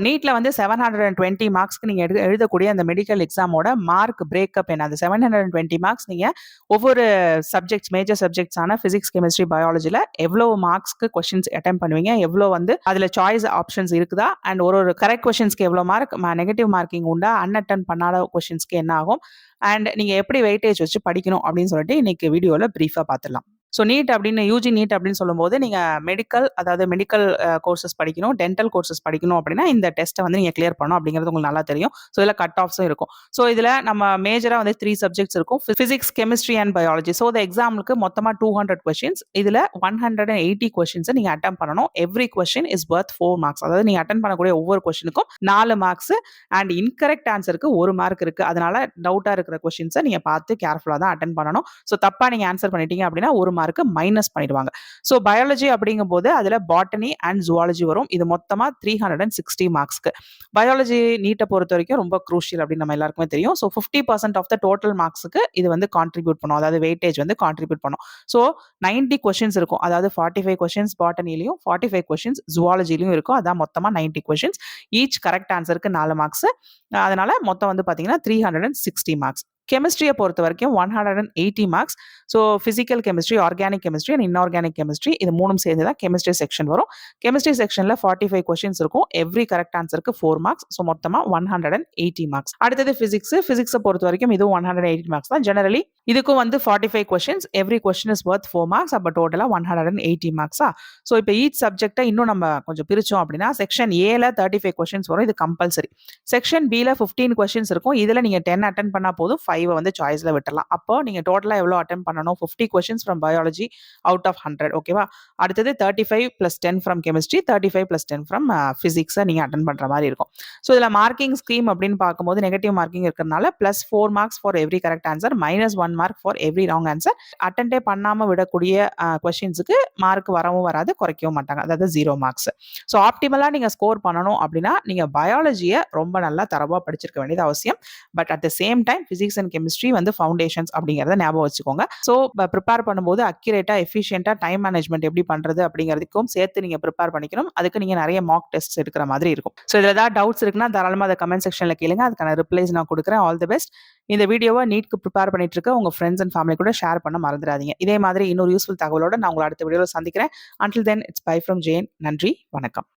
நீட்ல வந்து 720 மார்க்ஸ்க்கு நீங்க எழுதக்கூடிய அந்த மெடிக்கல் எக்ஸாமோட மார்க் பிரேக்கப் என்ன? அந்த 720 மார்க்ஸ் நீங்க ஒவ்வொரு சப்ஜெக்ட்ஸ், மேஜர் சப்ஜெக்ட்ஸான பிசிக்ஸ், கெமிஸ்ட்ரி, பயாலஜில எவ்வளவு மார்க்ஸ்க்கு கொஸ்டின்ஸ் அட்டெம்ப்ட் பண்ணுவீங்க? எவ்வளோ வந்து அதுல சாய்ஸ் ஆப்ஷன்ஸ் இருக்குதா? அண்ட் ஒரு கரெக்ட் கொஸ்டின்ஸ்க்கு எவ்வளோ மார்க், நெகட்டிவ் மார்க்கிங் உண்டா? அன்அட்டெம்ப்ட் பண்ணாத கொஸ்டின்ஸ்க்கு என்ன ஆகும்? அண்ட் நீங்க எப்படி வெயிட்டேஜ் வச்சு படிக்கணும் அப்படின்னு சொல்லிட்டு இன்னைக்கு வீடியோல பிரீஃபா பார்த்துடலாம். ஸோ நீட் அப்படின்னு யூஜி நீட் அப்படின்னு சொல்லும்போது நீங்கள் மெடிக்கல், அதாவது மெடிக்கல் கோர்சஸ் படிக்கணும், டென்டல் கோர்சஸ் படிக்கணும் அப்படின்னா இந்த டெஸ்ட்டை வந்து நீங்கள் கிளியர் பண்ணணும் அப்படிங்கிறது உங்களுக்கு நல்லா தெரியும். ஸோ இதில் கட் ஆஃப்ஸும் இருக்கும். ஸோ இதில் நம்ம மேஜராக வந்து 3 சப்ஜெக்ட்ஸ் இருக்கும், physics, chemistry and biology. So இந்த எக்ஸாமுக்கு மொத்தமாக 200 கொஸ்டின்ஸ், இதில் 180 கொஸ்டின்ஸை நீங்கள் அட்டன் பண்ணணும். Every question is worth 4 marks. அதாவது நீங்கள் அட்டன் பண்ணக்கூடிய ஒவ்வொரு கொஸ்டினுக்கும் 4 மார்க்ஸ் அண்ட் இன்கரெக்ட் ஆன்சருக்கு 1 மார்க் இருக்குது. அதனால டவுட்டாக இருக்கிற கொஸ்டின்ஸை நீங்கள் பார்த்து கேர்ஃபுல்லாக தான் அட்டன் பண்ணணும். ஸோ தப்பாக நீங்கள் ஆன்சர் பண்ணிட்டீங்க அப்படின்னா 1 மார்க்கு மைனஸ் பண்ணிடுவாங்க. ஸோ பயாலஜி அப்படிங்கும்போது அதில் பாட்டனி அண்ட் ஜுவாலஜி வரும். இது மொத்தமாக 360 மார்க்ஸ்க்கு. பயாலஜி நீட்டை பொறுத்த வரைக்கும் ரொம்ப க்ரூஷியல் அப்படின்னு நம்ம எல்லாருக்குமே தெரியும். ஸோ 50% ஆஃப் த டோட்டல் மார்க்ஸுக்கு இது வந்து கான்ட்ரிபியூட் பண்ணும், அதாவது வெயிட்டேஜ் வந்து கான்ட்ரிபியூட் பண்ணும். ஸோ 90 கொஸ்டின்ஸ் இருக்கும், அதாவது 45 கொஸ்டின்ஸ் பாட்டனிலையும் 45 கொஸ்டின்ஸ் ஜுவாலஜிலையும் இருக்கும். அதான் மொத்தமாக 90 கொஸ்டின்ஸ். ஈச் கரெக்ட் ஆன்சருக்கு 4 மார்க்ஸ். அதனால மொத்தம் வந்து பார்த்தீங்கன்னா 360 மார்க்ஸ். கெமிஸ்ட்ரியை பொறுத்த வரைக்கும் 180 marks. So physical chemistry, organic chemistry and inorganic chemistry இது மூணும் சேர்ந்து தான் கெமிஸ்ட்ரி செக்ஷன் வரும். கெமிஸ்ட்ரி செக்ஷனில் 45 கொஸ்டின்ஸ் இருக்கும். எவ்ரி கரெக்ட் ஆன்சருக்கு 4 மார்க்ஸ். ஸோ மொத்தமாக 180 மார்க்ஸ். அடுத்தது ஃபிசிக்ஸ். ஃபிசிக்ஸை பொறுத்த வரைக்கும் இதுவும் 180 மார்க்ஸ் தான். ஜெனரலி இதுக்கும் வந்து 45 questions, every question is worth 4 marks. அப்போ டோட்டலாக 180 மார்க்ஸா. ஸோ இப்போ ஈச் சப்ஜெக்டை இன்னும் நம்ம கொஞ்சம் பிரித்தோம் அப்படின்னா செக்ஷன் ஏல 35 கொஸ்டின்ஸ் வரும், இது கம்பல்சரி. செக்ஷன் பியில் 15 கொஸ்டின்ஸ் இருக்கும். இதில் நீங்கள் 10 அட்டன் பண்ணால் போதும், 5 வந்து சாய்ஸ்ல விட்டுறலாம். அப்போ நீங்க டோட்டலா எவ்வளவு அட்டெம்ப்ட் பண்ணணும்? 50 questions from biology out of 100. ஓகேவா? அடுத்தது 35 + 10 ஃப்ரம் கெமிஸ்ட்ரி, 35 + 10 ஃப்ரம் பிசிக்ஸ் நீங்க அட்டென்ட் பண்ற மாதிரி இருக்கும். ஸோ இதுல மார்க்கிங் ஸ்கீம் அப்படின்னு பார்க்கும்போது நெகட்டிவ் மார்க்கிங் இருக்கிறதுனால +4 marks for every correct answer, -1 mark for every wrong answer. Attend பண்ணாம விடக்கூடிய கொஸ்டின்ஸுக்கு மார்க் வரவும் வராது, குறைக்கவும் மாட்டாங்க, அதாவது 0 மார்க்ஸ். ஸோ ஆப்டிமலா நீங்க ஸ்கோர் பண்ணணும் அப்படின்னா நீங்க பயாலஜியை ரொம்ப நல்லா தரவா படிச்சிருக்க வேண்டியது அவசியம். But at the same time physics and chemistry வந்து ஃபவுண்டேஷன்ஸ் அப்படிங்கிறத ஞாபகம் வச்சுக்கோங்க. ஸோ ப்ரிப்பேர் பண்ணும்போது அக்யூரேட்டா, எஃபிஷியன்ட்டா டைம் மேனேஜ்மெண்ட் எப்படி பண்றது அப்படிங்கிறதுக்கும் சேர்த்து நீங்க ப்ரிப்பேர் பண்ணிக்கணும். அதுக்கு நீங்க நிறைய மாக் டெஸ்ட் எடுக்கிற மாதிரி இருக்கும். ஸோ இதில் ஏதாவது டவுட்ஸ் இருக்குன்னா தாராளமாக அதை கமெண்ட் செக்ஷன்ல கேளுங்க, அதுக்கான ரிப்ளைஸ் நான் கொடுக்குறேன். All the best. இந்த வீடியோவை நீட்க்கு ப்ரிப்பேர் பண்ணிட்டு இருக்க உங்க ஃப்ரெண்ட்ஸ் அண்ட் ஃபேமிலி கூட ஷேர் பண்ண மறந்துடாதீங்க. இதே மாதிரி இன்னொரு யூஸ்ஃபுல் தகவலோட நான் உங்களை அடுத்த வீடியோவில் சந்திக்கிறேன். Until then, it's bye from Jane. நன்றி, வணக்கம்.